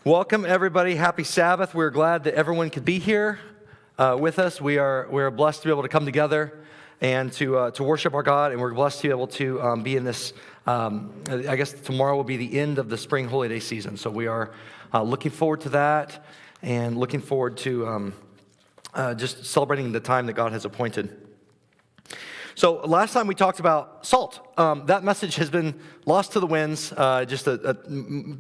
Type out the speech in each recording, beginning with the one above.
Welcome, everybody. Happy Sabbath. We're glad that everyone could be here with us. We're blessed to be able to come together and to worship our God, and we're blessed to be able to be in this. I guess tomorrow will be the end of the spring Holy Day season, so we are looking forward to that and looking forward to just celebrating the time that God has appointed. So last time we talked about salt. That message has been lost to the winds. Just a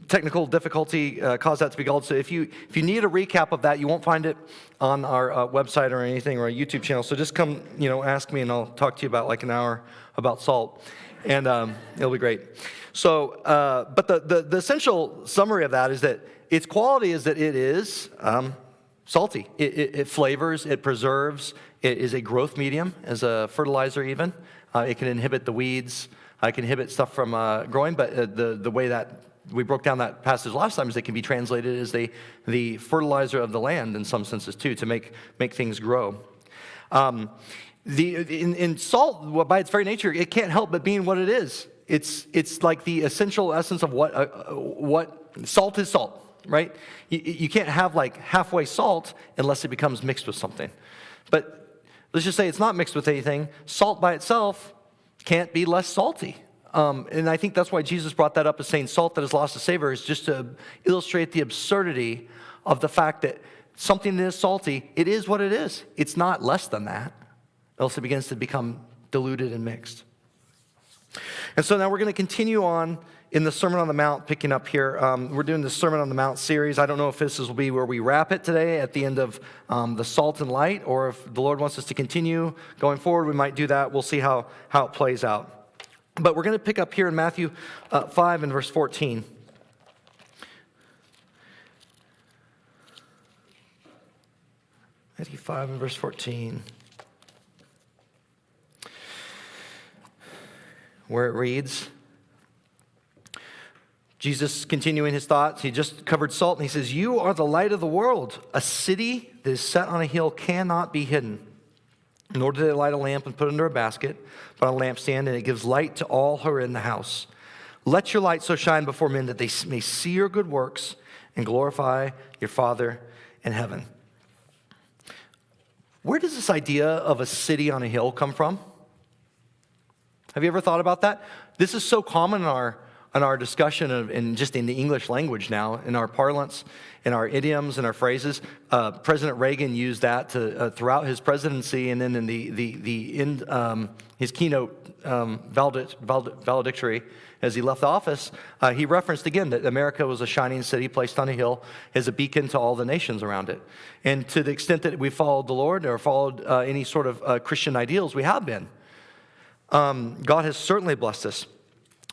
technical difficulty caused that to be called. So if you need a recap of that, you won't find it on our website or anything or a YouTube channel. So just come, ask me, and I'll talk to you about like an hour about salt, and it'll be great. So, but the essential summary of that is that its quality is that it is salty. It flavors, it preserves. It is a growth medium, as a fertilizer even. It can inhibit the weeds. It can inhibit stuff from growing, but the way that we broke down that passage last time is it can be translated as the fertilizer of the land in some senses too, to make things grow. In salt, by its very nature, it can't help but being what it is. It's like the essential essence of what salt is salt. Right? You can't have like halfway salt unless it becomes mixed with something. But let's just say it's not mixed with anything. Salt by itself can't be less salty. And I think that's why Jesus brought that up as saying salt that has lost its savor, is just to illustrate the absurdity of the fact that something that is salty, it is what it is. It's not less than that, else it begins to become diluted and mixed. And so now we're going to continue on in the Sermon on the Mount, picking up here. We're doing the Sermon on the Mount series. I don't know if this will be where we wrap it today at the end of the salt and light, or if the Lord wants us to continue going forward, we might do that. We'll see how it plays out. But we're going to pick up here in Matthew 5 and verse 14. Matthew 5 and verse 14. Where it reads, Jesus continuing his thoughts, he just covered salt, and he says, "You are the light of the world. A city that is set on a hill cannot be hidden. Nor do they light a lamp and put it under a basket, but on a lampstand, and it gives light to all who are in the house. Let your light so shine before men that they may see your good works and glorify your Father in heaven." Where does this idea of a city on a hill come from? Have you ever thought about that? This is so common in our discussion and just in the English language now, in our parlance, in our idioms, and our phrases. President Reagan used that throughout his presidency, and then in the end, his keynote valedictory as he left the office, he referenced again that America was a shining city placed on a hill as a beacon to all the nations around it. And to the extent that we followed the Lord or followed any sort of Christian ideals, we have been. God has certainly blessed us.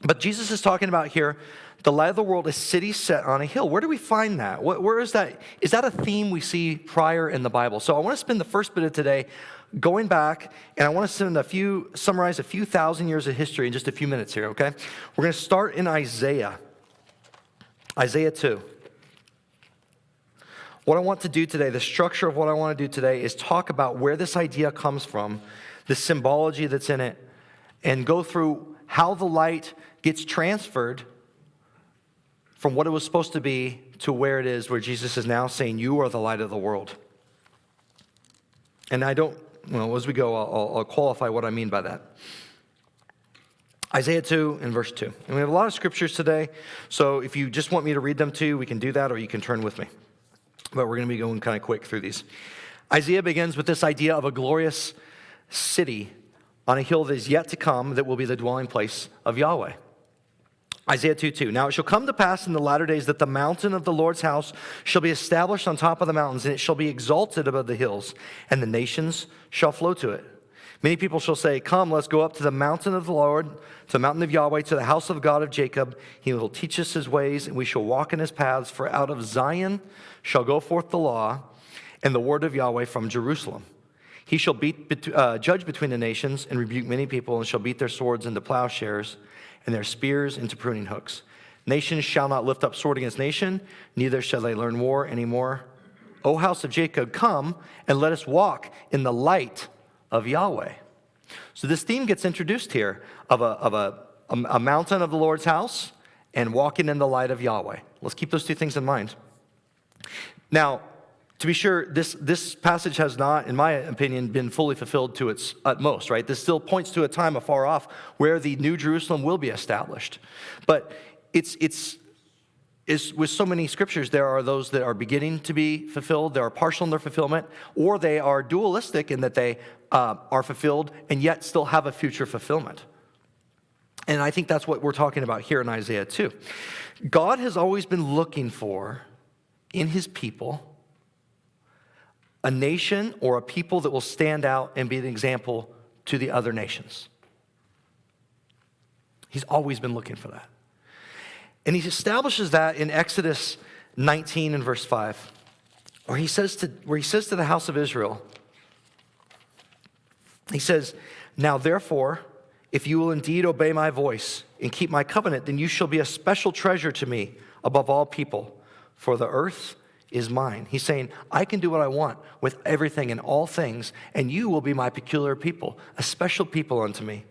But Jesus is talking about here, the light of the world, a city set on a hill. Where do we find that? Where is that? Is that a theme we see prior in the Bible? So I want to spend the first bit of today going back, and I want to summarize a few thousand years of history in just a few minutes here, okay? We're going to start in Isaiah 2. What I want to do today, the structure of what I want to do today, is talk about where this idea comes from, the symbology that's in it, and go through how the light gets transferred from what it was supposed to be to where it is, where Jesus is now saying, "You are the light of the world." And as we go, I'll qualify what I mean by that. Isaiah 2 and verse 2. And we have a lot of scriptures today, so if you just want me to read them too, we can do that, or you can turn with me. But we're going to be going kind of quick through these. Isaiah begins with this idea of a glorious city on a hill that is yet to come, that will be the dwelling place of Yahweh. Isaiah 2:2. "Now it shall come to pass in the latter days that the mountain of the Lord's house shall be established on top of the mountains, and it shall be exalted above the hills, and the nations shall flow to it. Many people shall say, 'Come, let's go up to the mountain of the Lord, to the mountain of Yahweh, to the house of God of Jacob. He will teach us his ways, and we shall walk in his paths. For out of Zion shall go forth the law and the word of Yahweh from Jerusalem. He shall judge between the nations and rebuke many people, and shall beat their swords into plowshares and their spears into pruning hooks. Nations shall not lift up sword against nation, neither shall they learn war anymore. O house of Jacob, come and let us walk in the light of Yahweh." So this theme gets introduced here of a mountain of the Lord's house and walking in the light of Yahweh. Let's keep those two things in mind. Now, to be sure, this passage has not, in my opinion, been fully fulfilled to its utmost, right? This still points to a time afar off where the New Jerusalem will be established. But it's with so many scriptures, there are those that are beginning to be fulfilled, they are partial in their fulfillment, or they are dualistic in that they are fulfilled and yet still have a future fulfillment. And I think that's what we're talking about here in Isaiah 2. God has always been looking for, in his people, a nation or a people that will stand out and be an example to the other nations. He's always been looking for that. And he establishes that in Exodus 19 and verse 5, where he says to the house of Israel, he says, "Now therefore, if you will indeed obey my voice and keep my covenant, then you shall be a special treasure to me above all people, for the earth is mine." He's saying, I can do what I want with everything and all things, and you will be my peculiar people, a special people unto me.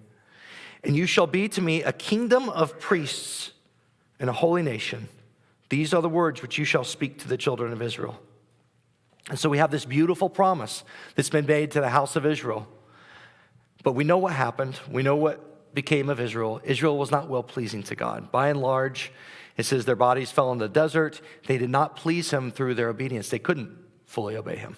And you shall be to me a kingdom of priests and a holy nation. These are the words which you shall speak to the children of Israel. And so we have this beautiful promise that's been made to the house of Israel. But we know what happened. We know what became of Israel. Israel was not well-pleasing to God. By and large, it says their bodies fell in the desert. They did not please him through their obedience. They couldn't fully obey him.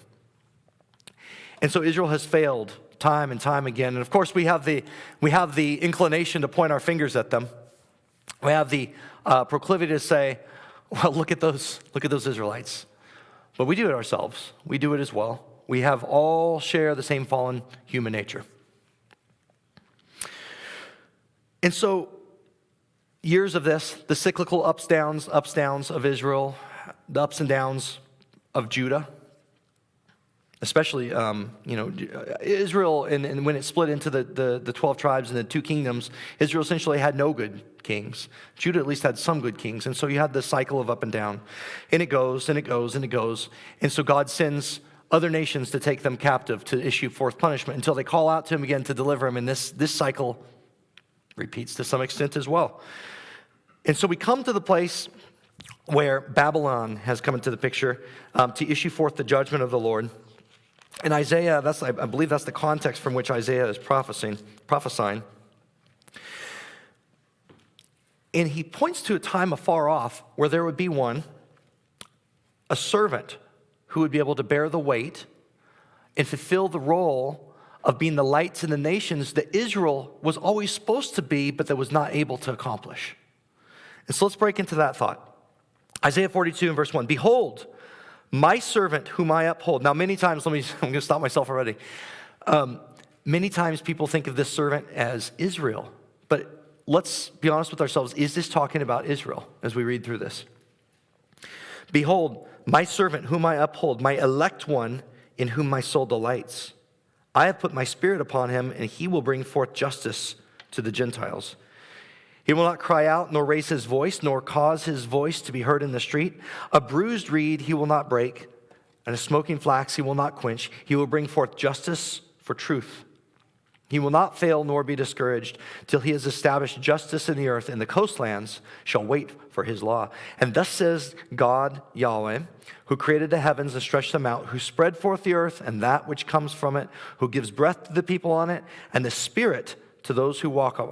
And so Israel has failed time and time again. And of course, we have the inclination to point our fingers at them. We have the proclivity to say, well, look at those Israelites. But we do it ourselves. We do it as well. We have all share the same fallen human nature. And so, years of this, the cyclical ups, downs of Israel, the ups and downs of Judah, especially, Israel, and when it split into the 12 tribes and the two kingdoms, Israel essentially had no good kings. Judah at least had some good kings. And so you had this cycle of up and down. And it goes, and it goes, and it goes. And so God sends other nations to take them captive, to issue forth punishment, until they call out to him again to deliver him. And this cycle repeats to some extent as well. And so we come to the place where Babylon has come into the picture to issue forth the judgment of the Lord. And Isaiah, I believe that's the context from which Isaiah is prophesying. And he points to a time afar off where there would be a servant who would be able to bear the weight and fulfill the role of being the light to the nations that Israel was always supposed to be, but that was not able to accomplish. And so let's break into that thought. Isaiah 42 and verse 1, "Behold, my servant whom I uphold." Now, many times, I'm going to stop myself already. Many times people think of this servant as Israel. But let's be honest with ourselves. Is this talking about Israel as we read through this? "Behold, my servant whom I uphold, my elect one in whom my soul delights. I have put my spirit upon him, and he will bring forth justice to the Gentiles. He will not cry out, nor raise his voice, nor cause his voice to be heard in the street. A bruised reed he will not break, and a smoking flax he will not quench. He will bring forth justice for truth. He will not fail nor be discouraged till he has established justice in the earth, and the coastlands shall wait for his law. And thus says God, Yahweh, who created the heavens and stretched them out, who spread forth the earth and that which comes from it, who gives breath to the people on it, and the spirit to those who walk on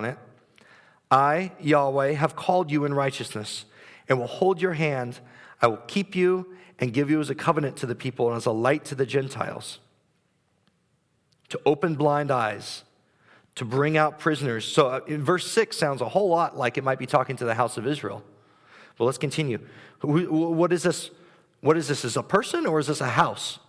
it. I, Yahweh, have called you in righteousness, and will hold your hand. I will keep you and give you as a covenant to the people and as a light to the Gentiles, to open blind eyes, to bring out prisoners." So in verse 6 sounds a whole lot like it might be talking to the house of Israel. But let's continue. What is this? What is this? Is this a person or is this a house?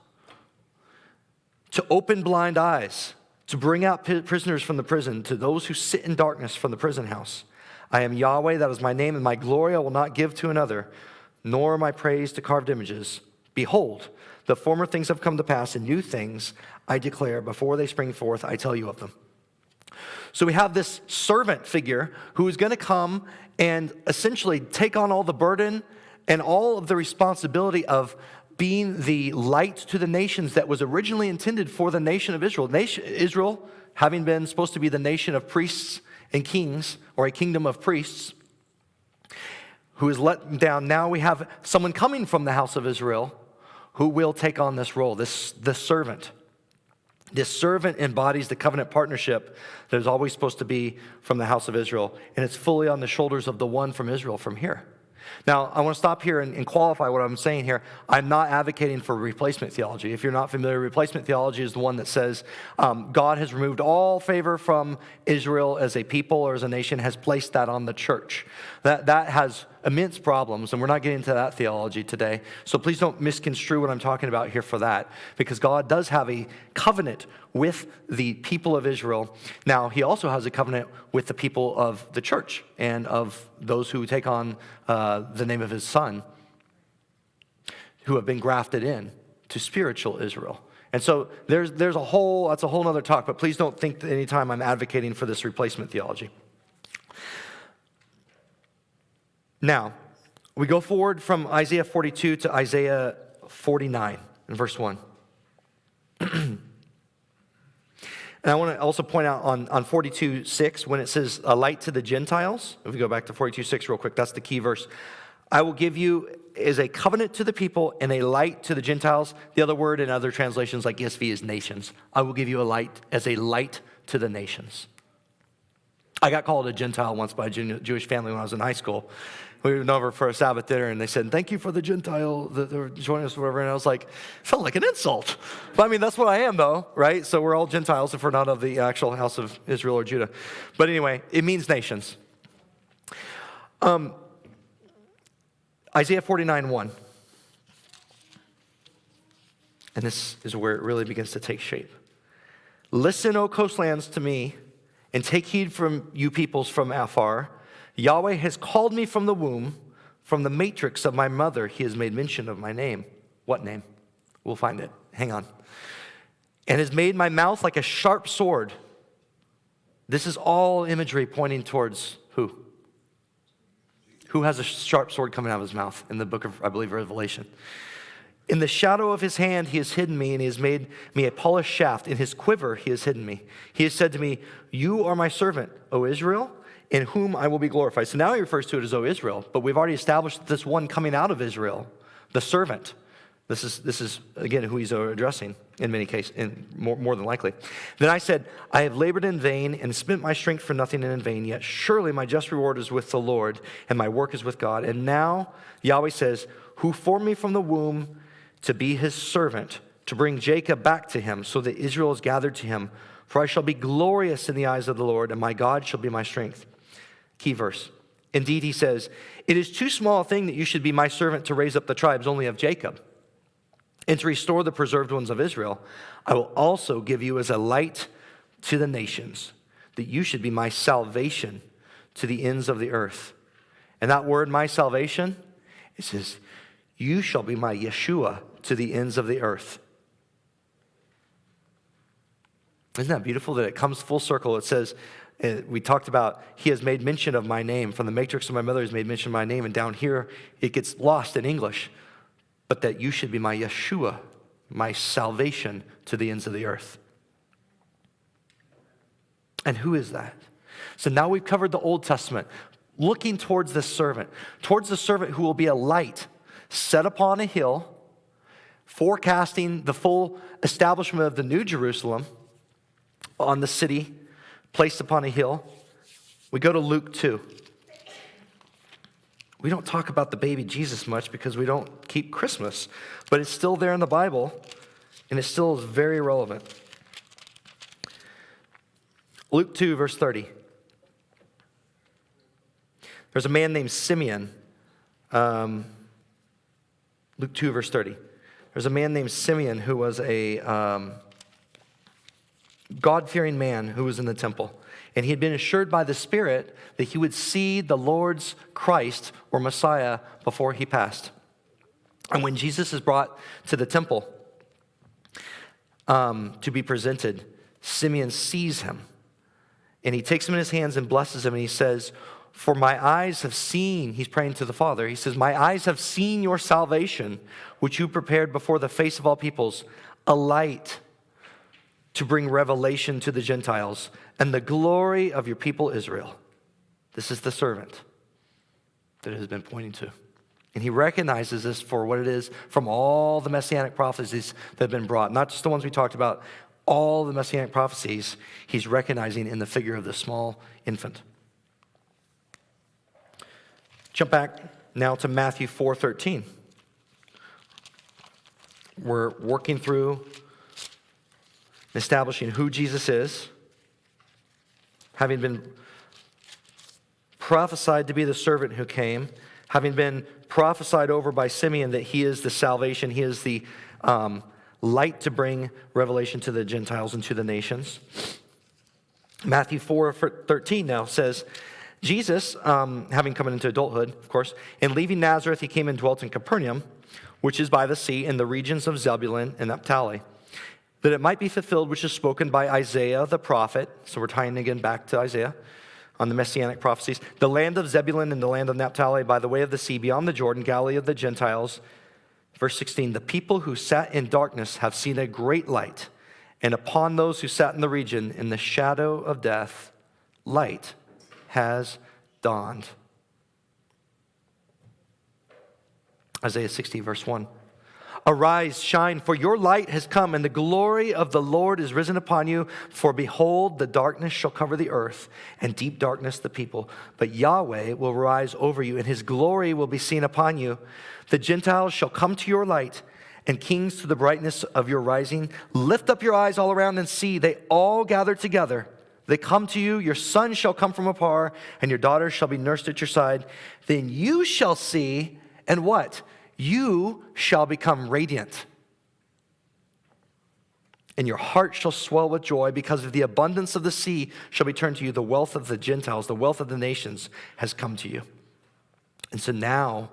"To open blind eyes, to bring out prisoners from the prison, to those who sit in darkness from the prison house. I am Yahweh, that is my name, and my glory I will not give to another, nor my praise to carved images. Behold, the former things have come to pass, and new things I declare. Before they spring forth, I tell you of them." So we have this servant figure who is going to come and essentially take on all the burden and all of the responsibility of being the light to the nations that was originally intended for the nation of Israel. Israel, having been supposed to be the nation of priests and kings, or a kingdom of priests, who is let down. Now we have someone coming from the house of Israel who will take on this role, this servant. This servant embodies the covenant partnership that is always supposed to be from the house of Israel, and it's fully on the shoulders of the one from Israel from here. Now, I want to stop here and qualify what I'm saying here. I'm not advocating for replacement theology. If you're not familiar, replacement theology is the one that says God has removed all favor from Israel as a people or as a nation, has placed that on the church. That has immense problems, and we're not getting into that theology today. So please don't misconstrue what I'm talking about here for that, because God does have a covenant with the people of Israel. Now, he also has a covenant with the people of the church and of those who take on the name of his son, who have been grafted in to spiritual Israel. And so that's a whole other talk, but please don't think that anytime I'm advocating for this replacement theology. Now, we go forward from Isaiah 42 to Isaiah 49 in verse 1. And I want to also point out on 42:6, when it says a light to the Gentiles, if we go back to 42:6 real quick, that's the key verse. I will give you as a covenant to the people and a light to the Gentiles. The other word in other translations like ESV is nations. I will give you a light as a light to the nations. I got called a Gentile once by a Jewish family when I was in high school. We went over for a Sabbath dinner, and they said, "Thank you for the Gentile that were joining us," or whatever. And I was like, felt like an insult. But I mean, that's what I am, though, right? So we're all Gentiles if we're not of the actual house of Israel or Judah. But anyway, it means nations. Isaiah 49:1. And this is where it really begins to take shape. "Listen, O coastlands, to me, and take heed from you peoples from afar. Yahweh has called me from the womb, from the matrix of my mother. He has made mention of my name." What name? We'll find it. Hang on. "And has made my mouth like a sharp sword." This is all imagery pointing towards who? Who has a sharp sword coming out of his mouth in the book of, I believe, Revelation? "In the shadow of his hand he has hidden me, and he has made me a polished shaft. In his quiver he has hidden me. He has said to me, you are my servant, O Israel, in whom I will be glorified." So now he refers to it as O Israel, but we've already established that this one coming out of Israel, the servant, this is again who he's addressing in many cases, more than likely. "Then I said, I have labored in vain and spent my strength for nothing and in vain, yet surely my just reward is with the Lord, and my work is with God. And now," Yahweh says, "who formed me from the womb to be his servant, to bring Jacob back to him, so that Israel is gathered to him. For I shall be glorious in the eyes of the Lord, and my God shall be my strength." Key verse. "Indeed," he says, "it is too small a thing that you should be my servant to raise up the tribes only of Jacob, and to restore the preserved ones of Israel. I will also give you as a light to the nations, that you should be my salvation to the ends of the earth." And that word, my salvation, it says, "You shall be my Yeshua to the ends of the earth." Isn't that beautiful that it comes full circle? It says, we talked about, he has made mention of my name. From the matrix of my mother has made mention of my name. And down here, it gets lost in English. But that you should be my Yeshua, my salvation to the ends of the earth. And who is that? So now we've covered the Old Testament, looking towards the servant who will be a light set upon a hill, forecasting the full establishment of the New Jerusalem on the city, placed upon a hill. We go to Luke 2. We don't talk about the baby Jesus much because we don't keep Christmas, but it's still there in the Bible, and it still is very relevant. Luke 2, verse 30. There's a man named Simeon. Luke 2, verse 30. There's a man named Simeon who was a God-fearing man who was in the temple. And he had been assured by the Spirit that he would see the Lord's Christ or Messiah before he passed. And when Jesus is brought to the temple to be presented, Simeon sees him. And he takes him in his hands and blesses him. And he says, "For my eyes have seen," he's praying to the Father. He says, "My eyes have seen your salvation, which you prepared before the face of all peoples, a light to bring revelation to the Gentiles and the glory of your people Israel." This is the servant. that it has been pointing to. And he recognizes this for what it is from all the messianic prophecies that have been brought, not just the ones we talked about, all the messianic prophecies he's recognizing in the figure of the small infant. Jump back now to Matthew 4:13. We're working through establishing who Jesus is, having been prophesied to be the servant who came, having been prophesied over by Simeon that he is the salvation, he is the light to bring revelation to the Gentiles and to the nations. Matthew 4:13 now says, Jesus, having come into adulthood, of course, and leaving Nazareth, he came and dwelt in Capernaum, which is by the sea, in the regions of Zebulun and Naphtali, that it might be fulfilled which is spoken by Isaiah the prophet. So we're tying again back to Isaiah on the messianic prophecies. The land of Zebulun and the land of Naphtali by the way of the sea, beyond the Jordan, Galilee of the Gentiles. Verse 16, the people who sat in darkness have seen a great light, and upon those who sat in the region in the shadow of death, light has dawned. Isaiah 60, verse 1. Arise, shine, for your light has come, and the glory of the Lord is risen upon you. For behold, the darkness shall cover the earth, and deep darkness the people. But Yahweh will rise over you, and his glory will be seen upon you. The Gentiles shall come to your light, and kings to the brightness of your rising. Lift up your eyes all around and see, they all gather together. They come to you, your son shall come from afar, and your daughter shall be nursed at your side. Then you shall see, and what? You shall become radiant. And your heart shall swell with joy, because of the abundance of the sea shall be turned to you. The wealth of the Gentiles, the wealth of the nations has come to you. And so now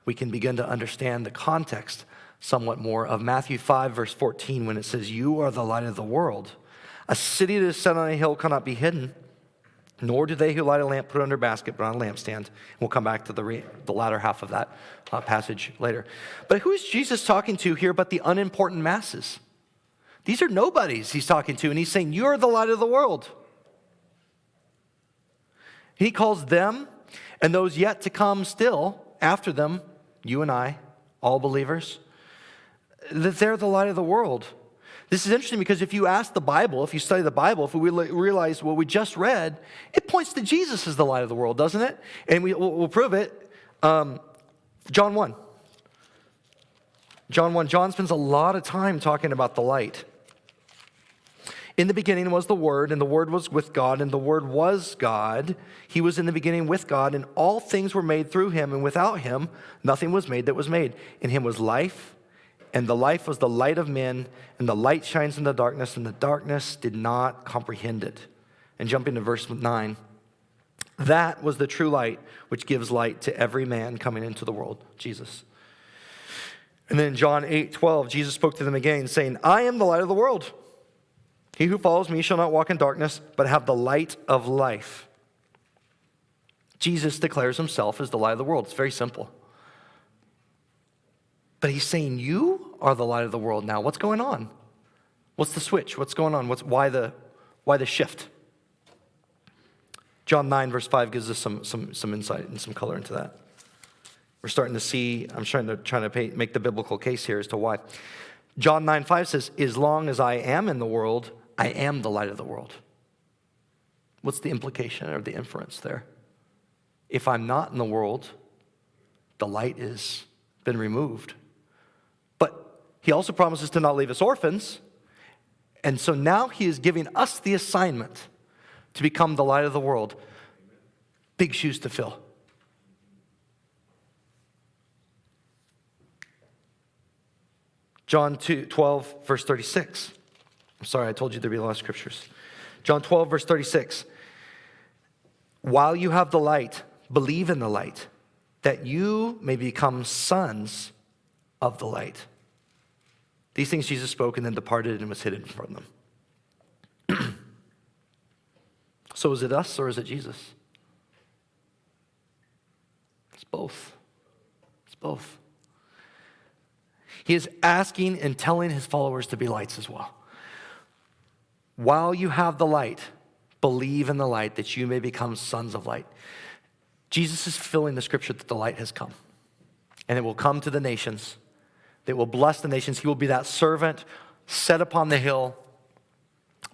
we can begin to understand the context somewhat more of Matthew 5, verse 14, when it says, you are the light of the world. A city that is set on a hill cannot be hidden, nor do they who light a lamp put it under a basket, but on a lampstand. We'll come back to the latter half of that passage later. But who is Jesus talking to here but the unimportant masses? These are nobodies he's talking to, and he's saying, you are the light of the world. He calls them and those yet to come still after them, you and I, all believers, that they're the light of the world. This is interesting because if you ask the Bible, if you study the Bible, if we realize what we just read, it points to Jesus as the light of the world, doesn't it? And we'll prove it. John 1. John spends a lot of time talking about the light. In the beginning was the Word, and the Word was with God, and the Word was God. He was in the beginning with God, and all things were made through him, and without him nothing was made that was made. In him was life, and the life was the light of men, and the light shines in the darkness, and the darkness did not comprehend it. And jumping to verse 9, that was the true light, which gives light to every man coming into the world, Jesus. And then in John 8:12, Jesus spoke to them again, saying, I am the light of the world. He who follows me shall not walk in darkness, but have the light of life. Jesus declares himself as the light of the world. It's very simple. But he's saying, you are the light of the world now. What's going on? What's the switch? What's going on? Why the shift? John 9, verse 5 gives us some insight and some color into that. We're starting to see, I'm trying to make the biblical case here as to why. John 9:5 says, as long as I am in the world, I am the light of the world. What's the implication or the inference there? If I'm not in the world, the light has been removed. But he also promises to not leave us orphans. And so now he is giving us the assignment to become the light of the world. Big shoes to fill. John 12, verse 36. I'm sorry, I told you there'd be a lot of scriptures. John 12, verse 36. While you have the light, believe in the light, that you may become sons of the light. These things Jesus spoke and then departed and was hidden from them. So is it us or is it Jesus? It's both. It's both. He is asking and telling his followers to be lights as well. While you have the light, believe in the light that you may become sons of light. Jesus is fulfilling the scripture that the light has come. And it will come to the nations. It will bless the nations. He will be that servant set upon the hill,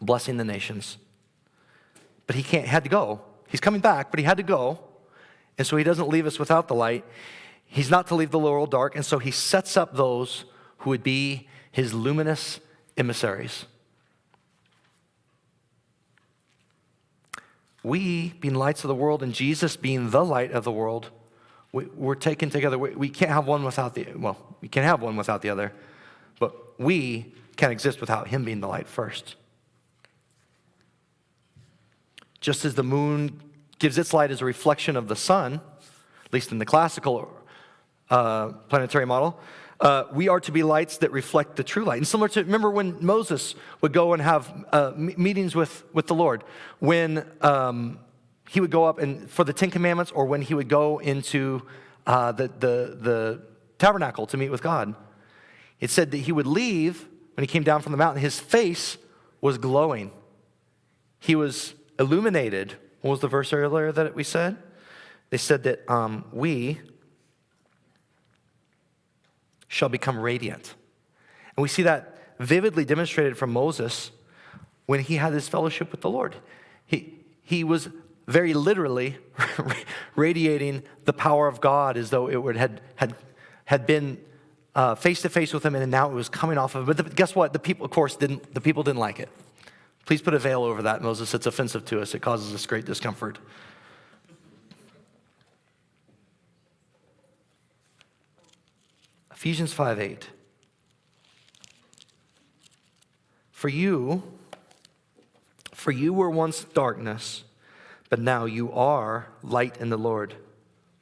blessing the nations. But he had to go. He's coming back, but he had to go. And so he doesn't leave us without the light. He's not to leave the world dark. And so he sets up those who would be his luminous emissaries. We, being lights of the world, and Jesus being the light of the world, we're taken together. We can't have one without we can have one without the other, but we can't exist without him being the light first. Just as the moon gives its light as a reflection of the sun, at least in the classical planetary model, we are to be lights that reflect the true light. And similar to, remember when Moses would go and have meetings with the Lord, when he would go up and for the Ten Commandments, or when he would go into the tabernacle to meet with God. It said that he would leave, when he came down from the mountain, his face was glowing. He was illuminated. What was the verse earlier that we said? They said that we shall become radiant. And we see that vividly demonstrated from Moses when he had his fellowship with the Lord. He was very literally radiating the power of God as though it had been face to face with him, and now it was coming off of him. But guess what? The people, of course, didn't like it. Please put a veil over that, Moses. It's offensive to us. It causes us great discomfort. Ephesians 5:8. For you were once darkness, but now you are light in the Lord.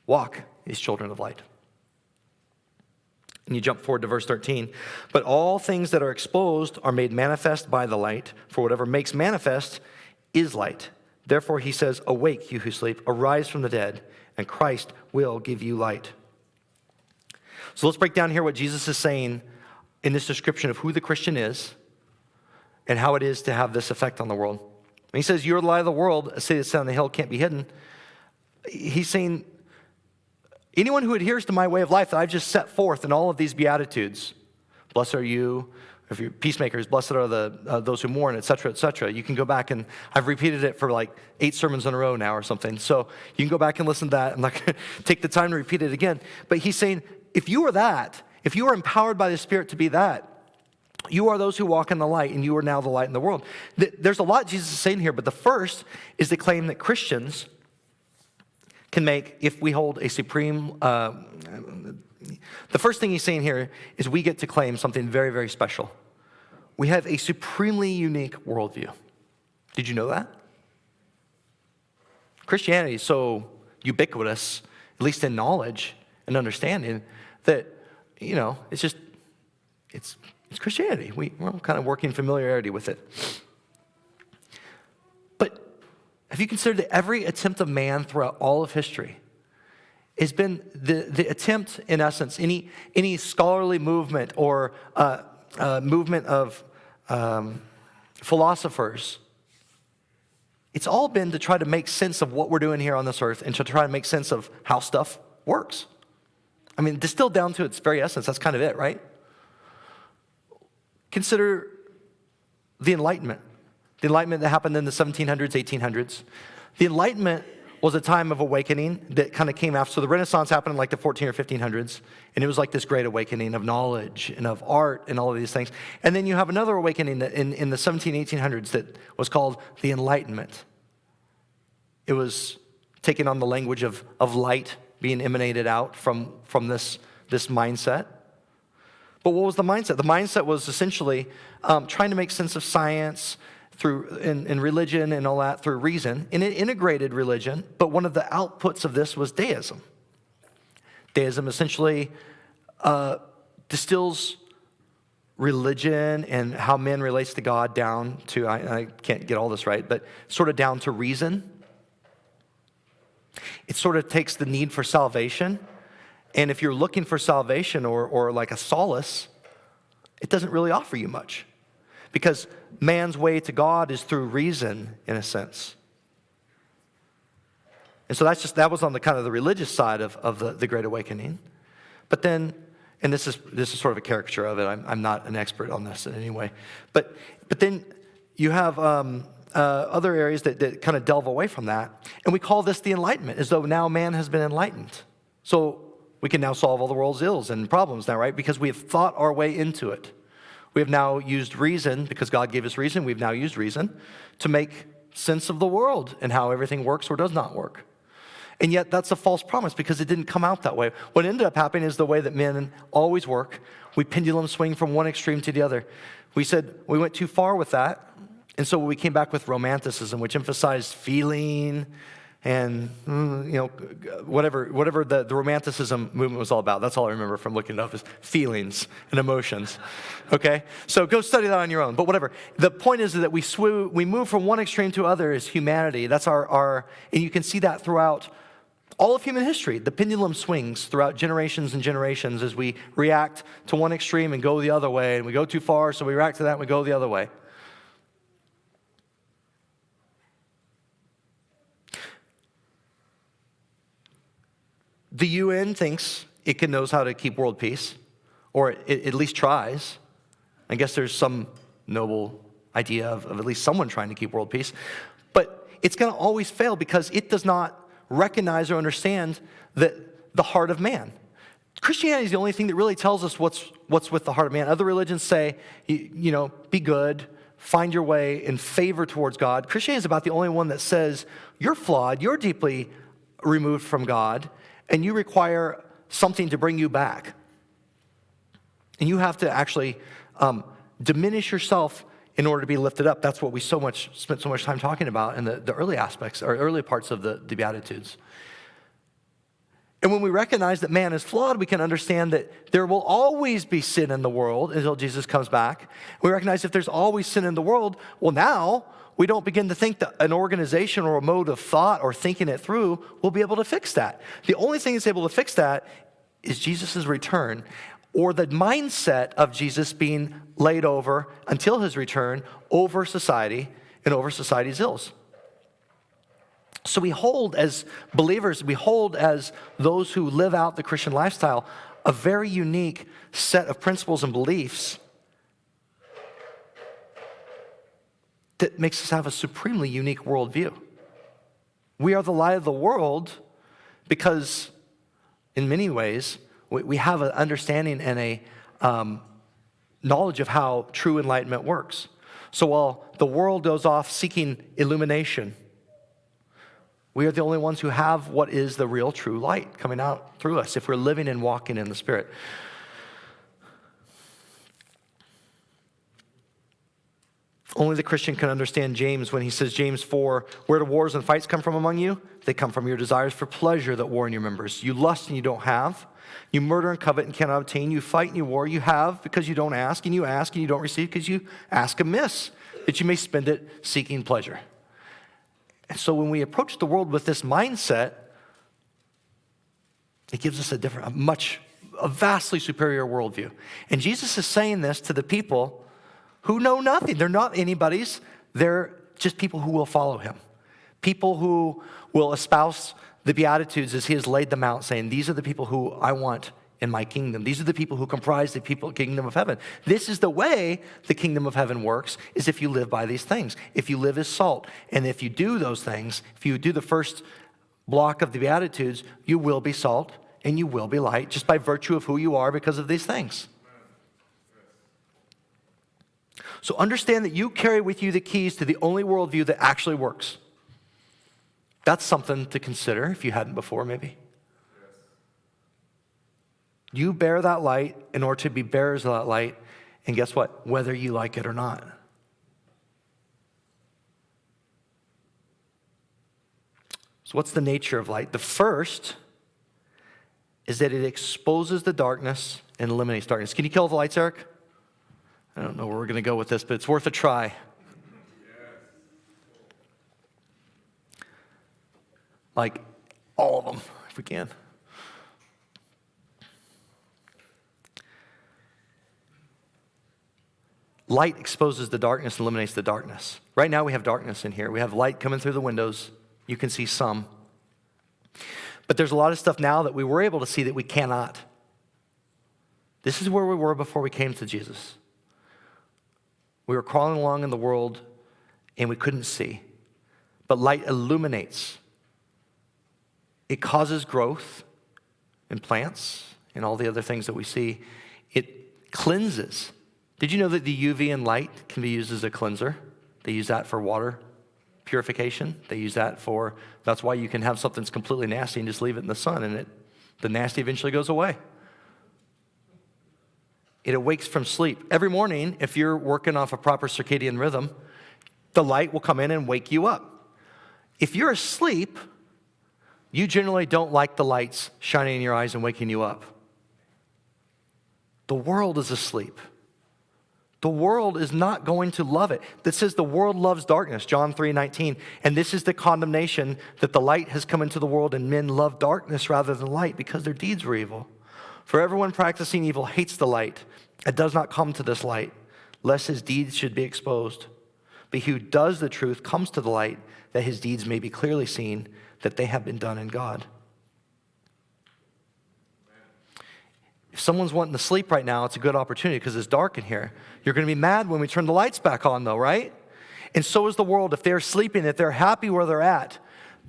Walk as children of light. And you jump forward to verse 13. But all things that are exposed are made manifest by the light, for whatever makes manifest is light. Therefore he says, awake, you who sleep, arise from the dead, and Christ will give you light. So let's break down here what Jesus is saying in this description of who the Christian is and how it is to have this effect on the world. When he says, you're the light of the world, a city that's set on the hill can't be hidden. He's saying, anyone who adheres to my way of life that I've just set forth in all of these Beatitudes, blessed are you, if you're peacemakers, blessed are those who mourn, et cetera, et cetera. You can go back, and I've repeated it for like 8 sermons in a row now or something. So you can go back and listen to that. I'm not going to take the time to repeat it again. But he's saying, if you are that, if you are empowered by the Spirit to be that, you are those who walk in the light, and you are now the light in the world. There's a lot Jesus is saying here, but the first is the claim that Christians can make if we hold a supreme... the first thing he's saying here is we get to claim something very, very special. We have a supremely unique worldview. Did you know that? Christianity is so ubiquitous, at least in knowledge and understanding, that, it's Christianity. We're all kind of working familiarity with it. But have you considered that every attempt of man throughout all of history has been the attempt, in essence, any scholarly movement or movement of philosophers, it's all been to try to make sense of what we're doing here on this earth and to try to make sense of how stuff works. I mean, distilled down to its very essence, that's kind of it, right? Consider the Enlightenment. The Enlightenment that happened in the 1700s, 1800s. The Enlightenment was a time of awakening that kind of came after. So the Renaissance happened in like the 14 or 1500s, and it was like this great awakening of knowledge and of art and all of these things. And then you have another awakening in the 17, 1800s that was called the Enlightenment. It was taking on the language of light being emanated out from this mindset. But what was the mindset? The mindset was essentially trying to make sense of science through in religion and all that through reason. And it integrated religion, but one of the outputs of this was deism. Deism essentially distills religion and how man relates to God down to, I can't get all this right, but sort of down to reason. It sort of takes the need for salvation. And if you're looking for salvation or like a solace, it doesn't really offer you much. Because man's way to God is through reason, in a sense. And so that was on the kind of the religious side of the Great Awakening. But then, and this is sort of a caricature of it. I'm not an expert on this in any way. But then you have other areas that kind of delve away from that. And we call this the Enlightenment, as though now man has been enlightened. So we can now solve all the world's ills and problems now, right? Because we have thought our way into it. We have now used reason, because God gave us reason, we've now used reason to make sense of the world and how everything works or does not work. And yet that's a false promise because it didn't come out that way. What ended up happening is the way that men always work. We pendulum swing from one extreme to the other. We said we went too far with that. And so we came back with romanticism, which emphasized feeling and, whatever the romanticism movement was all about. That's all I remember from looking it up is feelings and emotions, okay? So go study that on your own, but whatever. The point is that we move from one extreme to other as humanity. That's our and you can see that throughout all of human history. The pendulum swings throughout generations and generations as we react to one extreme and go the other way, and we go too far, so we react to that and we go the other way. The UN thinks it knows how to keep world peace, or it at least tries. I guess there's some noble idea of at least someone trying to keep world peace. But it's going to always fail because it does not recognize or understand the heart of man. Christianity is the only thing that really tells us what's with the heart of man. Other religions say, be good, find your way in favor towards God. Christianity is about the only one that says, you're flawed, you're deeply removed from God, and you require something to bring you back. And you have to actually diminish yourself in order to be lifted up. That's what we spent so much time talking about in the early aspects, or early parts of the Beatitudes. And when we recognize that man is flawed, we can understand that there will always be sin in the world until Jesus comes back. We recognize if there's always sin in the world, well, now we don't begin to think that an organization or a mode of thought or thinking it through will be able to fix that. The only thing that's able to fix that is Jesus' return, or the mindset of Jesus being laid over until his return over society and over society's ills. So we hold as believers, we hold as those who live out the Christian lifestyle a very unique set of principles and beliefs that makes us have a supremely unique worldview. We are the light of the world because, in many ways, we have an understanding and a knowledge of how true enlightenment works. So while the world goes off seeking illumination, we are the only ones who have what is the real true light coming out through us if we're living and walking in the Spirit. Only the Christian can understand James when he says, James 4, where do wars and fights come from among you? They come from your desires for pleasure that war in your members. You lust and you don't have. You murder and covet and cannot obtain. You fight and you war. You have because you don't ask, and you ask and you don't receive because you ask amiss, that you may spend it seeking pleasure. And so when we approach the world with this mindset, it gives us a vastly superior worldview. And Jesus is saying this to the people who know nothing. They're not anybody's. They're just people who will follow him. People who will espouse the Beatitudes as he has laid them out, saying, these are the people who I want in my kingdom. These are the people who comprise the kingdom of heaven. This is the way the kingdom of heaven works, is if you live by these things. If you live as salt, and if you do those things, if you do the first block of the Beatitudes, you will be salt and you will be light, just by virtue of who you are because of these things. So understand that you carry with you the keys to the only worldview that actually works. That's something to consider if you hadn't before, maybe. You bear that light in order to be bearers of that light, and guess what? Whether you like it or not. So what's the nature of light? The first is that it exposes the darkness and eliminates darkness. Can you kill the lights, Eric? I don't know where we're going to go with this, but it's worth a try. Like all of them, if we can. Light exposes the darkness and eliminates the darkness. Right now we have darkness in here. We have light coming through the windows. You can see some. But there's a lot of stuff now that we were able to see that we cannot. This is where we were before we came to Jesus. We were crawling along in the world and we couldn't see. But light illuminates. It causes growth in plants and all the other things that we see. It cleanses. Did you know that the UV and light can be used as a cleanser? They use that for water purification. They use that for, that's why you can have something that's completely nasty and just leave it in the sun and the nasty eventually goes away. It awakes from sleep. Every morning, if you're working off a proper circadian rhythm, the light will come in and wake you up. If you're asleep, you generally don't like the lights shining in your eyes and waking you up. The world is asleep. The world is not going to love it. That says the world loves darkness, John 3:19. And this is the condemnation, that the light has come into the world and men love darkness rather than light because their deeds were evil. For everyone practicing evil hates the light and does not come to this light, lest his deeds should be exposed. But he who does the truth comes to the light, that his deeds may be clearly seen, that they have been done in God. If someone's wanting to sleep right now, it's a good opportunity because it's dark in here. You're going to be mad when we turn the lights back on, though, right? And so is the world. If they're sleeping, if they're happy where they're at,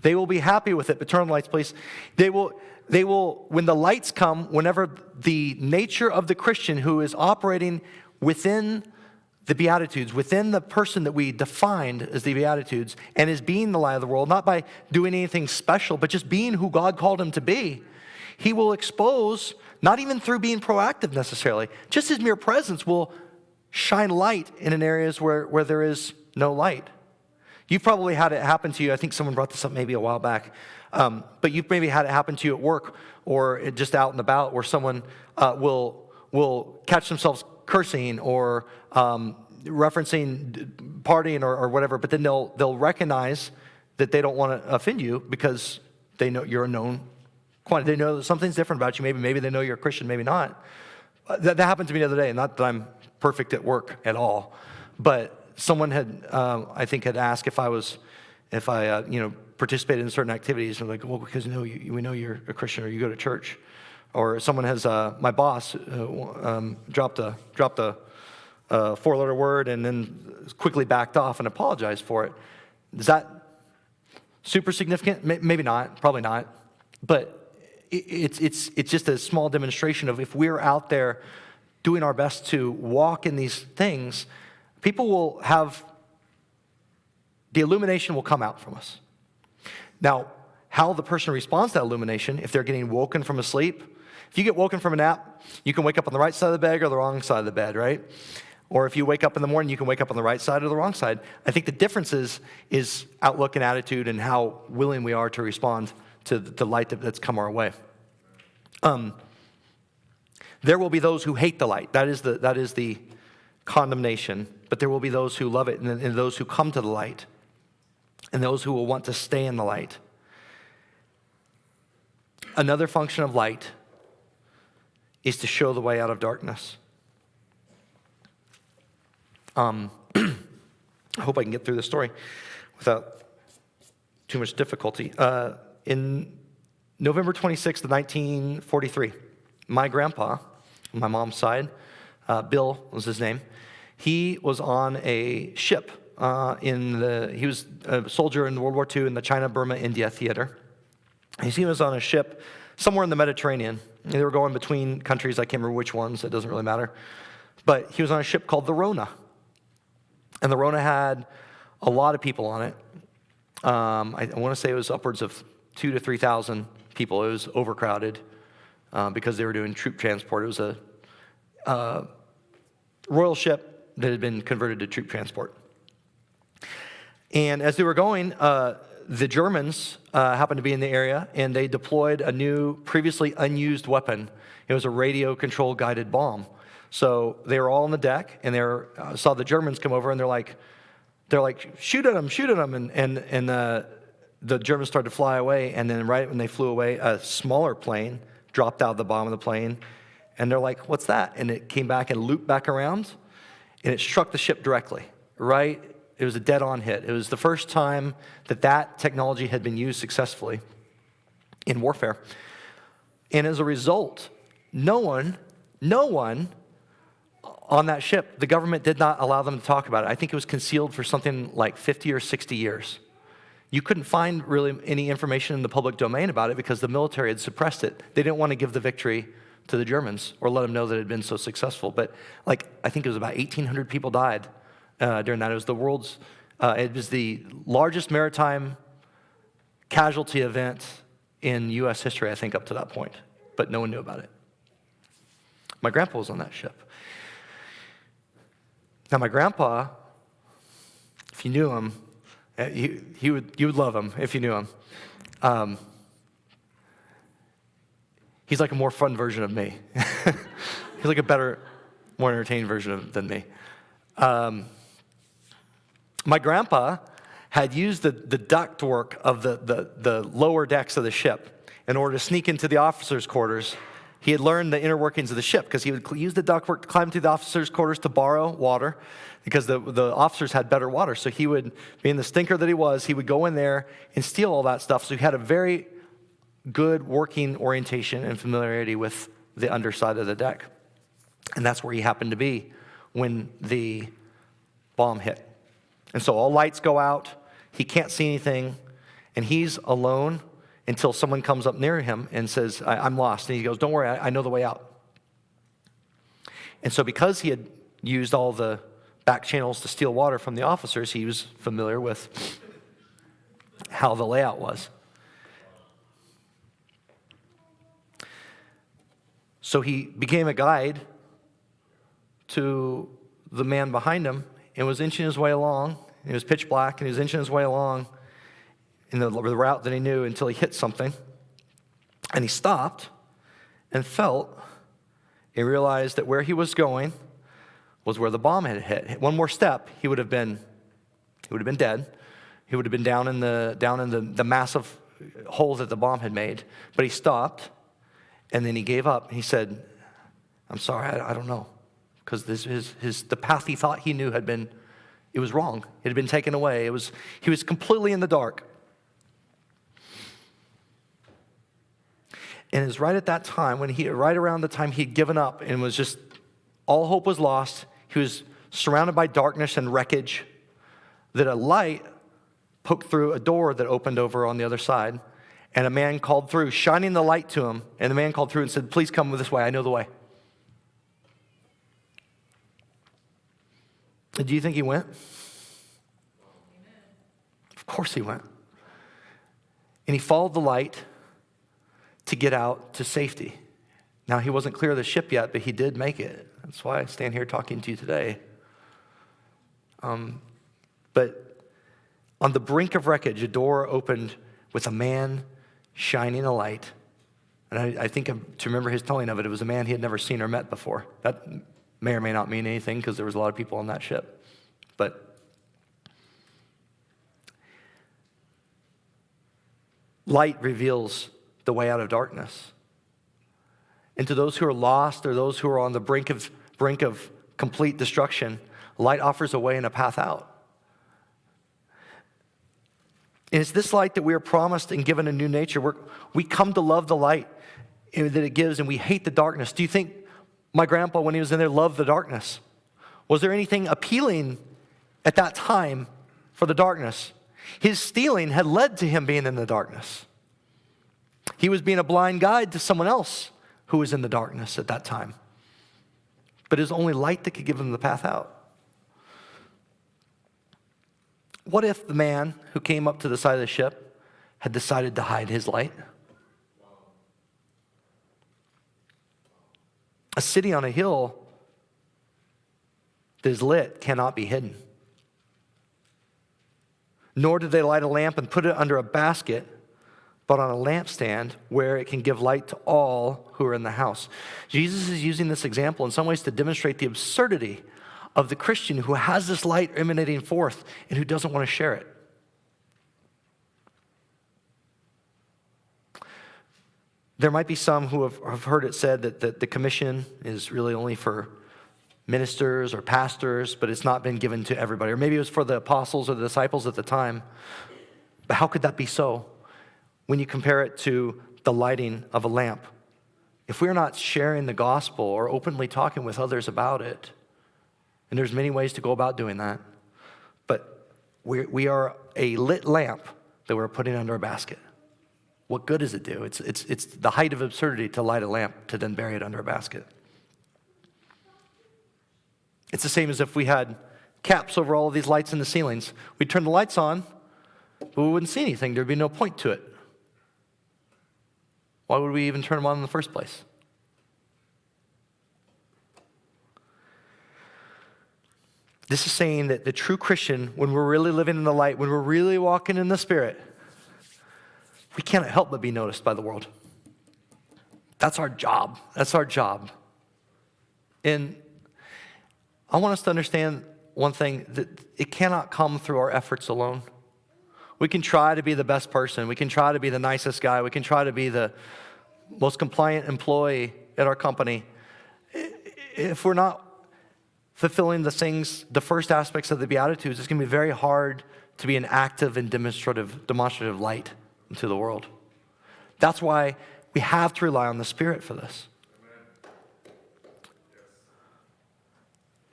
they will be happy with it. But turn the lights, please. They will, when the lights come, whenever the nature of the Christian who is operating within the Beatitudes, within the person that we defined as the Beatitudes, and is being the light of the world, not by doing anything special, but just being who God called him to be, he will expose, not even through being proactive necessarily, just his mere presence will shine light in areas where there is no light. You've probably had it happen to you. I think someone brought this up maybe a while back. But you've maybe had it happen to you at work or just out and about where someone will catch themselves cursing or referencing partying or whatever, but then they'll recognize that they don't want to offend you because they know you're a known quantity. They know that something's different about you. Maybe they know you're a Christian, maybe not. That happened to me the other day. Not that I'm perfect at work at all, but someone had, I think, had asked if I participated in certain activities. And like, well, because we know you're a Christian or you go to church. Or someone has, my boss dropped a 4-letter word and then quickly backed off and apologized for it. Is that super significant? Maybe not, probably not. But it's just a small demonstration of if we're out there doing our best to walk in these things, people will have, the illumination will come out from us. Now, how the person responds to that illumination, if they're getting woken from a sleep, if you get woken from a nap, you can wake up on the right side of the bed or the wrong side of the bed, right? Or if you wake up in the morning, you can wake up on the right side or the wrong side. I think the difference is outlook and attitude and how willing we are to respond to the light that's come our way. There will be those who hate the light. That is the condemnation. But there will be those who love it and those who come to the light and those who will want to stay in the light. Another function of light is to show the way out of darkness. I hope I can get through the story without too much difficulty. In November 26th of 1943, my grandpa, on my mom's side, Bill was his name, he was on a ship. He was a soldier in World War II in the China, Burma, India theater. He was on a ship somewhere in the Mediterranean. They were going between countries. I can't remember which ones. It doesn't really matter. But he was on a ship called the Rona. And the Rona had a lot of people on it. I want to say it was upwards of 2,000 to 3,000 people. It was overcrowded because they were doing troop transport. It was a royal ship that had been converted to troop transport. And as they were going, the Germans happened to be in the area, and they deployed a new, previously unused weapon. It was a radio-controlled guided bomb. So they were all on the deck, and they saw the Germans come over, and they're like, shoot at them, and the Germans started to fly away, and then right when they flew away, a smaller plane dropped out of the bottom of the plane, and they're like, what's that? And it came back and looped back around, and it struck the ship directly, right? It was a dead-on hit. It was the first time that technology had been used successfully. in warfare. And as a result, no one on that ship, the government did not allow them to talk about it. I think it was concealed for something like 50 or 60 years. You couldn't find really any information in the public domain about it because the military had suppressed it. They didn't want to give the victory to the Germans or let them know that it had been so successful. But I think it was about 1,800 people died during that. It was it was the largest maritime casualty event in U.S. history, I think, up to that point. But no one knew about it. My grandpa was on that ship. Now, my grandpa, if you knew him, you would love him if you knew him. He's like a more fun version of me. He's like a better, more entertaining version than me. My grandpa had used the ductwork of the lower decks of the ship in order to sneak into the officers' quarters. He had learned the inner workings of the ship because he would use the ductwork to climb to the officers' quarters to borrow water because the officers had better water. So he would, being the stinker that he would go in there and steal all that stuff. So he had a very good working orientation and familiarity with the underside of the deck. And that's where he happened to be when the bomb hit. And so all lights go out. He can't see anything. And he's alone until someone comes up near him and says, I'm lost. And he goes, don't worry, I know the way out. And so because he had used all the back channels to steal water from the officers, he was familiar with how the layout was. So he became a guide to the man behind him and was inching his way along. It was pitch black, and he was inching his way along in the route that he knew until he hit something. And he stopped and felt and realized that where he was going was where the bomb had hit. One more step, he would have been dead. He would have been down in the massive hole that the bomb had made. But he stopped, and then he gave up. He said, I'm sorry, I don't know. Because the path he thought he knew it was wrong. It had been taken away. He was completely in the dark. And it was right at that time, right around the time he'd given up and was just, all hope was lost. He was surrounded by darkness and wreckage, that a light poked through a door that opened over on the other side. And a man called through, shining the light to him. And the man called through and said, please come this way. I know the way. Do you think he went? Of course he went. And he followed the light to get out to safety. Now, he wasn't clear of the ship yet, but he did make it. That's why I stand here talking to you today. But on the brink of wreckage, a door opened with a man shining a light. And I think to remember his telling of it, it was a man he had never seen or met before. That may or may not mean anything because there was a lot of people on that ship. But light reveals the way out of darkness. And to those who are lost or those who are on the brink of complete destruction, light offers a way and a path out. And it's this light that we are promised and given a new nature. We come to love the light that it gives, and we hate the darkness. Do you think my grandpa, when he was in there, loved the darkness? Was there anything appealing at that time for the darkness? His stealing had led to him being in the darkness. He was being a blind guide to someone else who was in the darkness at that time. But it was only light that could give him the path out. What if the man who came up to the side of the ship had decided to hide his light? A city on a hill that is lit cannot be hidden. Nor did they light a lamp and put it under a basket, but on a lampstand where it can give light to all who are in the house. Jesus is using this example in some ways to demonstrate the absurdity of the Christian who has this light emanating forth and who doesn't want to share it. There might be some who have heard it said that the commission is really only for ministers or pastors, but it's not been given to everybody. Or maybe it was for the apostles or the disciples at the time. But how could that be so? When you compare it to the lighting of a lamp. If we're not sharing the gospel or openly talking with others about it, and there's many ways to go about doing that, but we are a lit lamp that we're putting under a basket. What good does it do? It's the height of absurdity to light a lamp to then bury it under a basket. It's the same as if we had caps over all of these lights in the ceilings. We'd turn the lights on, but we wouldn't see anything. There'd be no point to it. Why would we even turn them on in the first place? This is saying that the true Christian, when we're really living in the light, when we're really walking in the Spirit, we cannot help but be noticed by the world. That's our job. That's our job. And I want us to understand one thing, that it cannot come through our efforts alone. We can try to be the best person. We can try to be the nicest guy. We can try to be the most compliant employee at our company. If we're not fulfilling the first aspects of the Beatitudes, it's going to be very hard to be an active and demonstrative light into the world. That's why we have to rely on the Spirit for this.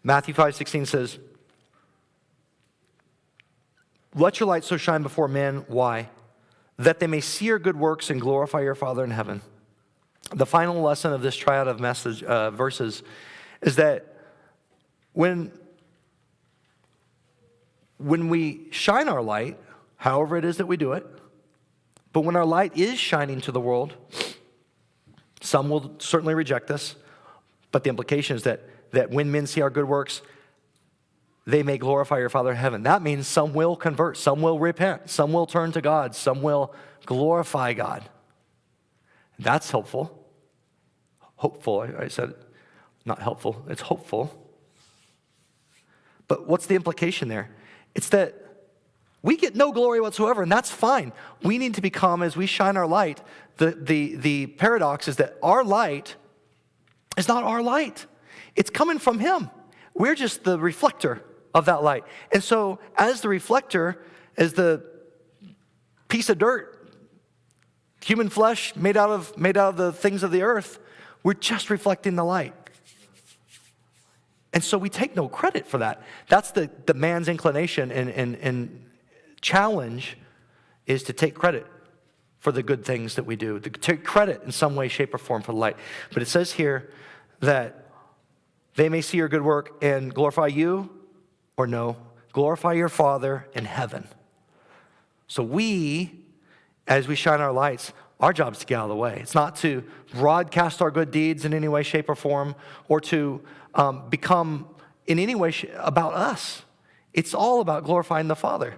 Matthew 5:16 says, "Let your light so shine before men." Why? "That they may see your good works and glorify your Father in heaven." The final lesson of this triad of verses is that when we shine our light, however it is that we do it, but when our light is shining to the world, some will certainly reject us, but the implication is that when men see our good works, they may glorify your Father in heaven. That means some will convert, some will repent, some will turn to God, some will glorify God. That's helpful. Hopeful, I said, not helpful, it's hopeful. But what's the implication there? It's that we get no glory whatsoever, and that's fine. We need to become, as we shine our light, the paradox is that our light is not our light. It's coming from Him. We're just the reflector of that light. And so, as the reflector, as the piece of dirt, human flesh made out of the things of the earth, we're just reflecting the light. And so we take no credit for that. That's the man's inclination and challenge, is to take credit for the good things that we do, to take credit in some way, shape, or form for the light. But it says here that they may see your good work and glorify you, or no, glorify your Father in heaven. So we, as we shine our lights, our job is to get out of the way. It's not to broadcast our good deeds in any way, shape, or form, or to become in any way about us. It's all about glorifying the Father.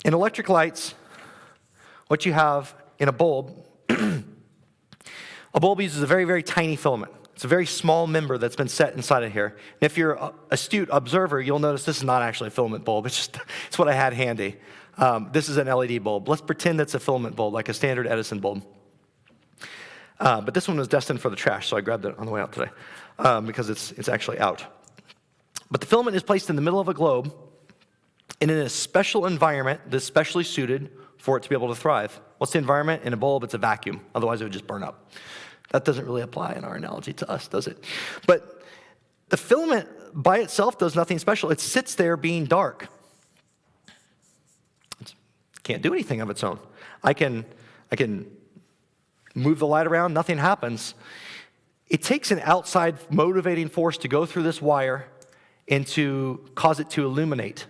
In electric lights, what you have in a bulb, a bulb uses a very, very tiny filament. It's a very small member that's been set inside of here. And if you're an astute observer, you'll notice this is not actually a filament bulb. It's what I had handy. This is an LED bulb. Let's pretend it's a filament bulb, like a standard Edison bulb. But this one was destined for the trash, so I grabbed it on the way out today because it's actually out. But the filament is placed in the middle of a globe and in a special environment that's specially suited for it to be able to thrive. What's the environment? In a bulb, it's a vacuum. Otherwise, it would just burn up. That doesn't really apply in our analogy to us, does it? But the filament by itself does nothing special. It sits there being dark. It can't do anything of its own. I can move the light around, nothing happens. It takes an outside motivating force to go through this wire and to cause it to illuminate.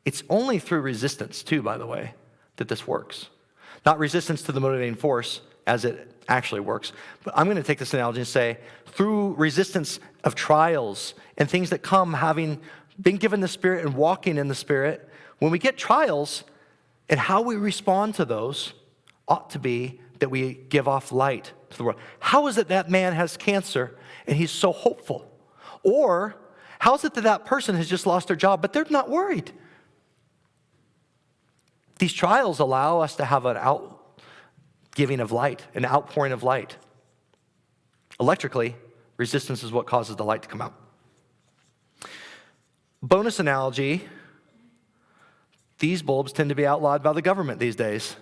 It's only through resistance, too, by the way, that this works. Not resistance to the motivating force as it actually works. But I'm going to take this analogy and say, through resistance of trials and things that come having been given the Spirit and walking in the Spirit, when we get trials, and how we respond to those ought to be that we give off light to the world. How is it that man has cancer and he's so hopeful? Or how is it that that person has just lost their job, but they're not worried? These trials allow us to have an outgiving of light, an outpouring of light. Electrically, resistance is what causes the light to come out. Bonus analogy these bulbs tend to be outlawed by the government these days.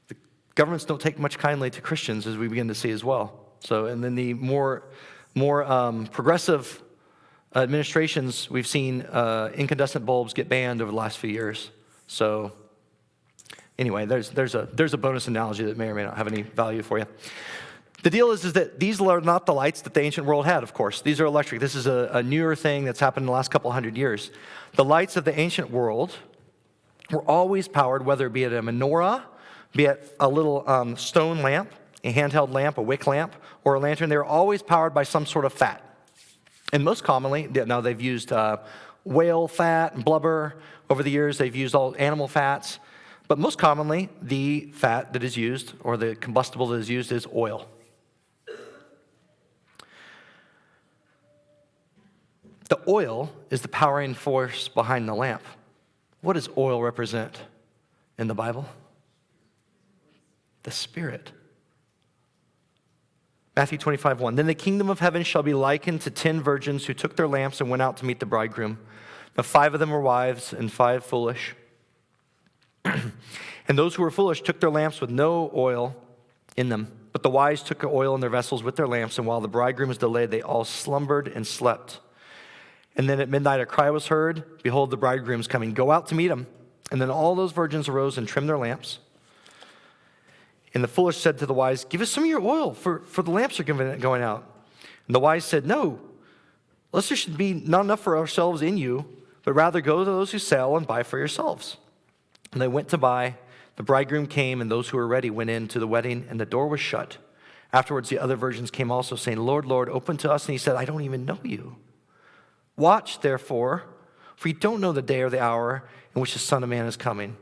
The governments don't take much kindly to Christians, as we begin to see as well. So, and then the more progressive administrations, we've seen incandescent bulbs get banned over the last few years. So anyway, there's a bonus analogy that may or may not have any value for you. The deal is that these are not the lights that the ancient world had, of course. These are electric. This is a newer thing that's happened in the last couple hundred years. The lights of the ancient world were always powered, whether it be at a menorah, be it a little stone lamp, a handheld lamp, a wick lamp, or a lantern. They were always powered by some sort of fat. And most commonly, now they've used whale fat and blubber. Over the years, they've used all animal fats. But most commonly, the fat that is used, or the combustible that is used, is oil. The oil is the powering force behind the lamp. What does oil represent in the Bible? The Spirit. Matthew 25:1. Then the kingdom of heaven shall be likened to 10 virgins who took their lamps and went out to meet the bridegroom. Now 5 of them were wives and 5 foolish. And those who were foolish took their lamps with no oil in them. But the wise took oil in their vessels with their lamps, and while the bridegroom was delayed, they all slumbered and slept. And then at midnight a cry was heard, behold, the bridegroom's coming. Go out to meet him. And then all those virgins arose and trimmed their lamps. And the foolish said to the wise, give us some of your oil, for the lamps are going out. And the wise said, no, lest there should be not enough for ourselves in you, but rather go to those who sell and buy for yourselves. And they went to buy. The bridegroom came, and those who were ready went in to the wedding, and the door was shut. Afterwards the other virgins came also, saying, Lord, Lord, open to us. And he said, I don't even know you. Watch, therefore, for you don't know the day or the hour in which the Son of Man is coming.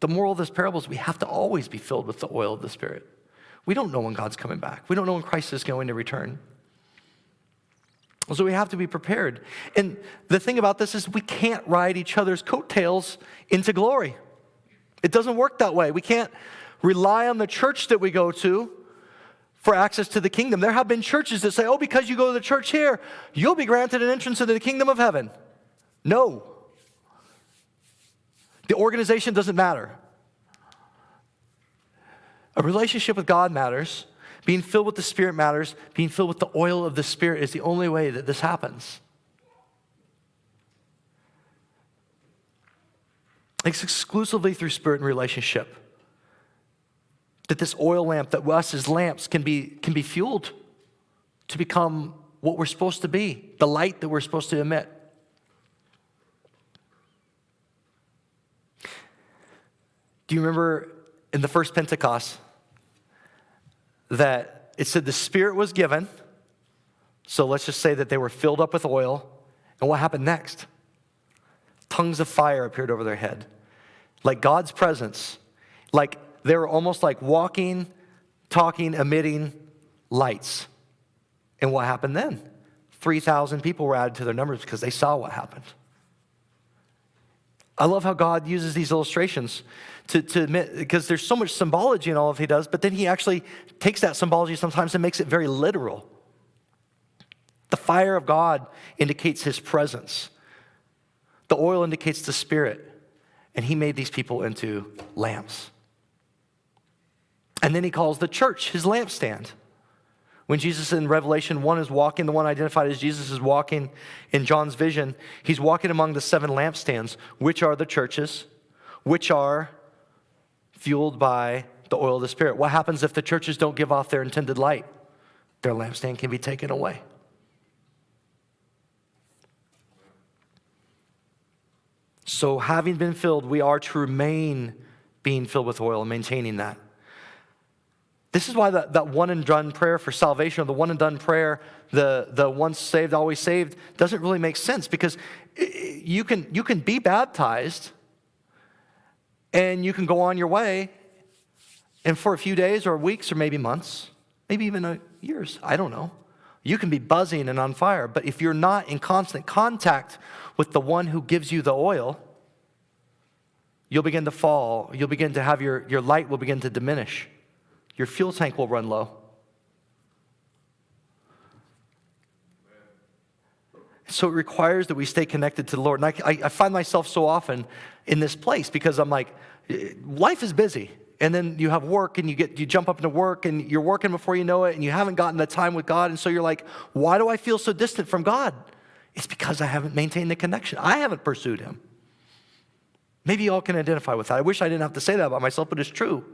The moral of this parable is we have to always be filled with the oil of the Spirit. We don't know when God's coming back. We don't know when Christ is going to return. So we have to be prepared. And the thing about this is we can't ride each other's coattails into glory. It doesn't work that way. We can't rely on the church that we go to for access to the kingdom. There have been churches that say, oh, because you go to the church here, you'll be granted an entrance into the kingdom of heaven. No. The organization doesn't matter. A relationship with God matters. Being filled with the Spirit matters. Being filled with the oil of the Spirit is the only way that this happens. It's exclusively through Spirit and relationship that this oil lamp, that us as lamps can be fueled to become what we're supposed to be, the light that we're supposed to emit. Do you remember in the first Pentecost that it said the Spirit was given? So let's just say that they were filled up with oil. And what happened next? Tongues of fire appeared over their head. Like God's presence. Like they were almost like walking, talking, emitting lights. And what happened then? 3,000 people were added to their numbers because they saw what happened. I love how God uses these illustrations to admit, because there's so much symbology in all of he does, but then he actually takes that symbology sometimes and makes it very literal. The fire of God indicates his presence. The oil indicates the Spirit. And he made these people into lamps. And then he calls the church his lampstand. When Jesus in Revelation 1 is walking, the one identified as Jesus is walking in John's vision, he's walking among the 7 lampstands, which are the churches, which are fueled by the oil of the Spirit. What happens if the churches don't give off their intended light? Their lampstand can be taken away. So having been filled, we are to remain being filled with oil and maintaining that. This is why that one and done prayer for salvation, or the one and done prayer, the once saved, always saved, doesn't really make sense, because you can be baptized and you can go on your way, and for a few days or weeks or maybe months, maybe even years, I don't know, you can be buzzing and on fire. But if you're not in constant contact with the one who gives you the oil, you'll begin to fall. You'll begin to have your light will begin to diminish. Your fuel tank will run low. So it requires that we stay connected to the Lord. And I find myself so often in this place because I'm like, life is busy. And then you have work and you jump up into work and you're working before you know it and you haven't gotten the time with God. And so you're like, why do I feel so distant from God? It's because I haven't maintained the connection. I haven't pursued him. Maybe you all can identify with that. I wish I didn't have to say that about myself, but it's true.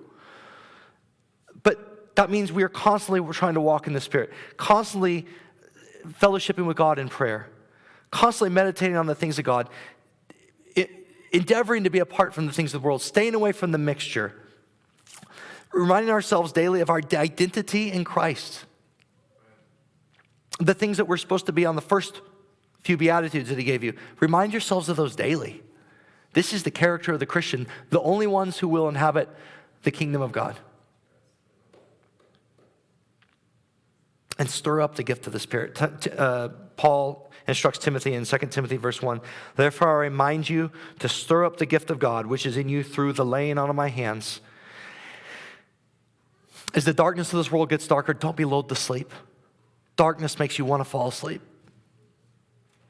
But that means we're trying to walk in the Spirit, constantly fellowshipping with God in prayer, constantly meditating on the things of God, endeavoring to be apart from the things of the world, staying away from the mixture, reminding ourselves daily of our identity in Christ, the things that we're supposed to be on the first few Beatitudes that he gave you. Remind yourselves of those daily. This is the character of the Christian, the only ones who will inhabit the kingdom of God. And stir up the gift of the Spirit. Paul instructs Timothy in 2 Timothy verse 1, therefore I remind you to stir up the gift of God, which is in you through the laying on of my hands. As the darkness of this world gets darker, don't be lulled to sleep. Darkness makes you want to fall asleep.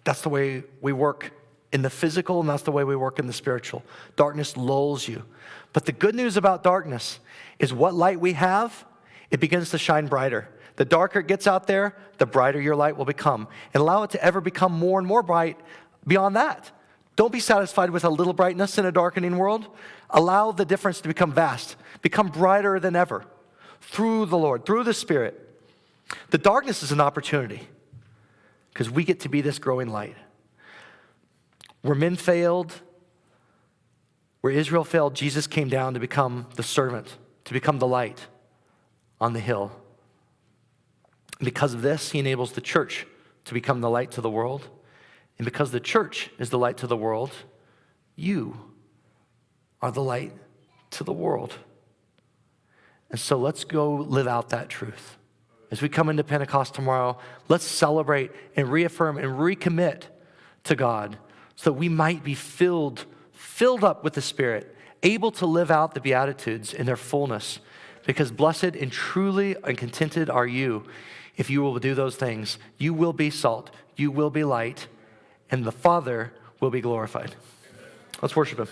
That's the way we work in the physical, and that's the way we work in the spiritual. Darkness lulls you. But the good news about darkness is what light we have, it begins to shine brighter. The darker it gets out there, the brighter your light will become. And allow it to ever become more and more bright beyond that. Don't be satisfied with a little brightness in a darkening world. Allow the difference to become vast, become brighter than ever through the Lord, through the Spirit. The darkness is an opportunity because we get to be this growing light. Where men failed, where Israel failed, Jesus came down to become the servant, to become the light on the hill. And because of this, he enables the church to become the light to the world. And because the church is the light to the world, you are the light to the world. And so let's go live out that truth. As we come into Pentecost tomorrow, let's celebrate and reaffirm and recommit to God so that we might be filled up with the Spirit, able to live out the Beatitudes in their fullness. Because blessed and truly and contented are you if you will do those things. You will be salt, you will be light, and the Father will be glorified. Let's worship him.